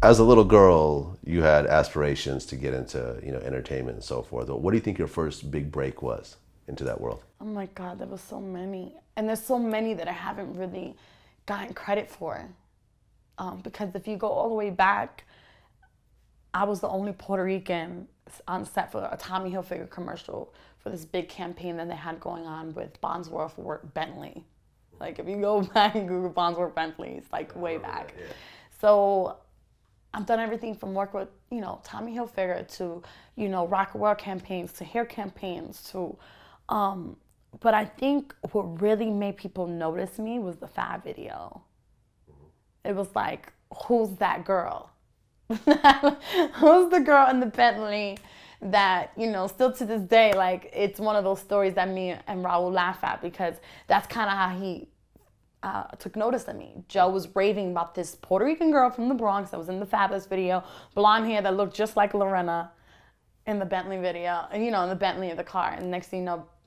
As a little girl, you had aspirations to get into, entertainment and so forth. What do you think your first big break was into that world? Oh my God, there was so many. And there's so many that I haven't really gotten credit for. Because if you go all the way back, I was the only Puerto Rican on set for a Tommy Hilfiger commercial for this big campaign that they had going on with Bondsworth Bentley. Like if you go back and Google Bondsworth Bentley, it's like way back. Yeah. So I've done everything from work with, Tommy Hilfiger to, Rockaware campaigns to hair campaigns to, but I think what really made people notice me was the Fab video. It was like, who's that girl? Who's the girl in the Bentley that, still to this day, like, it's one of those stories that me and Raul laugh at because that's kind of how he took notice of me. Joe was raving about this Puerto Rican girl from the Bronx that was in the Fabulous video, blonde hair that looked just like Lorena in the Bentley video, and in the Bentley of the car. And next thing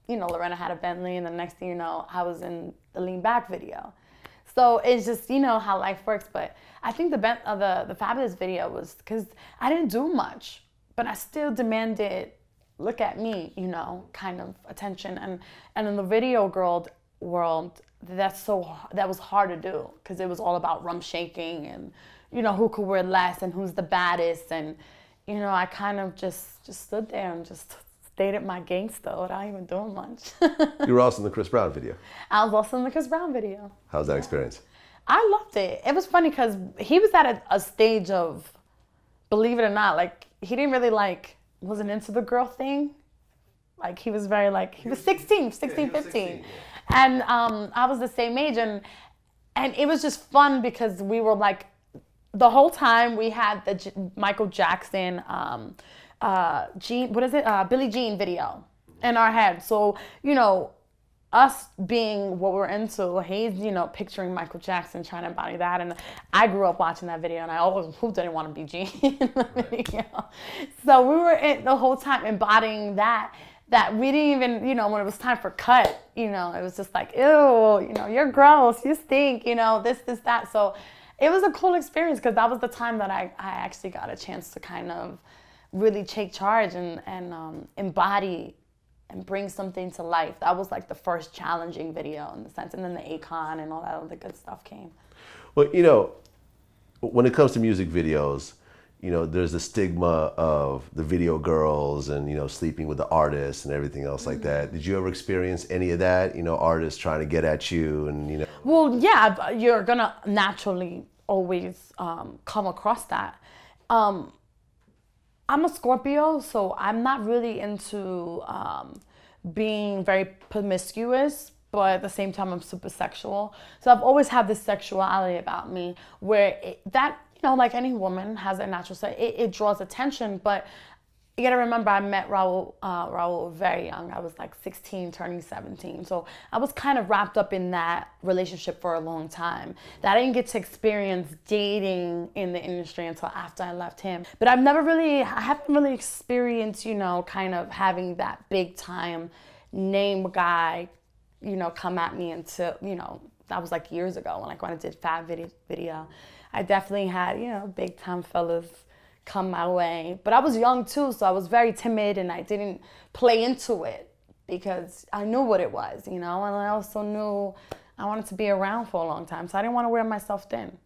you know, Lorena had a Bentley, and the next thing you know, I was in the Lean Back video. So it's just, how life works. But I think the Fabulous video was because I didn't do much, but I still demanded, look at me, kind of attention. And in the video girl world, that was hard to do because it was all about rump shaking and, who could wear less and who's the baddest. And, I kind of just stood there and just stayed at my gangster without even doing much. You were also in the Chris Brown video. I was also in the Chris Brown video. How's that experience? I loved it. It was funny because he was at a stage of, believe it or not, like he didn't really wasn't into the girl thing. Like he was very he was 16, 15. 16, yeah. And I was the same age and it was just fun because we were the whole time we had the Michael Jackson, Billie Jean video in our head. So, us being what we're into, he's, picturing Michael Jackson, trying to embody that. And I grew up watching that video, and I always, who didn't want to be Jean in the video? So we were the whole time embodying that we didn't even, when it was time for cut, it was just like, ew, you're gross, you stink, this, that. So it was a cool experience because that was the time that I actually got a chance to kind of really take charge and embody and bring something to life. That was the first challenging video in the sense, and then the Akon and all that other good stuff came. Well, when it comes to music videos, there's the stigma of the video girls and, sleeping with the artists and everything else like that. Did you ever experience any of that? Artists trying to get at you and, Well, yeah, you're gonna naturally always come across that. I'm a Scorpio, so I'm not really into being very promiscuous, but at the same time, I'm super sexual. So I've always had this sexuality about me where like any woman has a natural sex, it draws attention, but you gotta remember I met Raul very young. I was 16, turning 17. So I was kind of wrapped up in that relationship for a long time. That I didn't get to experience dating in the industry until after I left him. But I haven't really experienced, kind of having that big time name guy, come at me until, that was years ago when I did Fab video. I definitely had, big time fellas come my way. But I was young too, so I was very timid and I didn't play into it because I knew what it was, and I also knew I wanted to be around for a long time, so I didn't want to wear myself thin.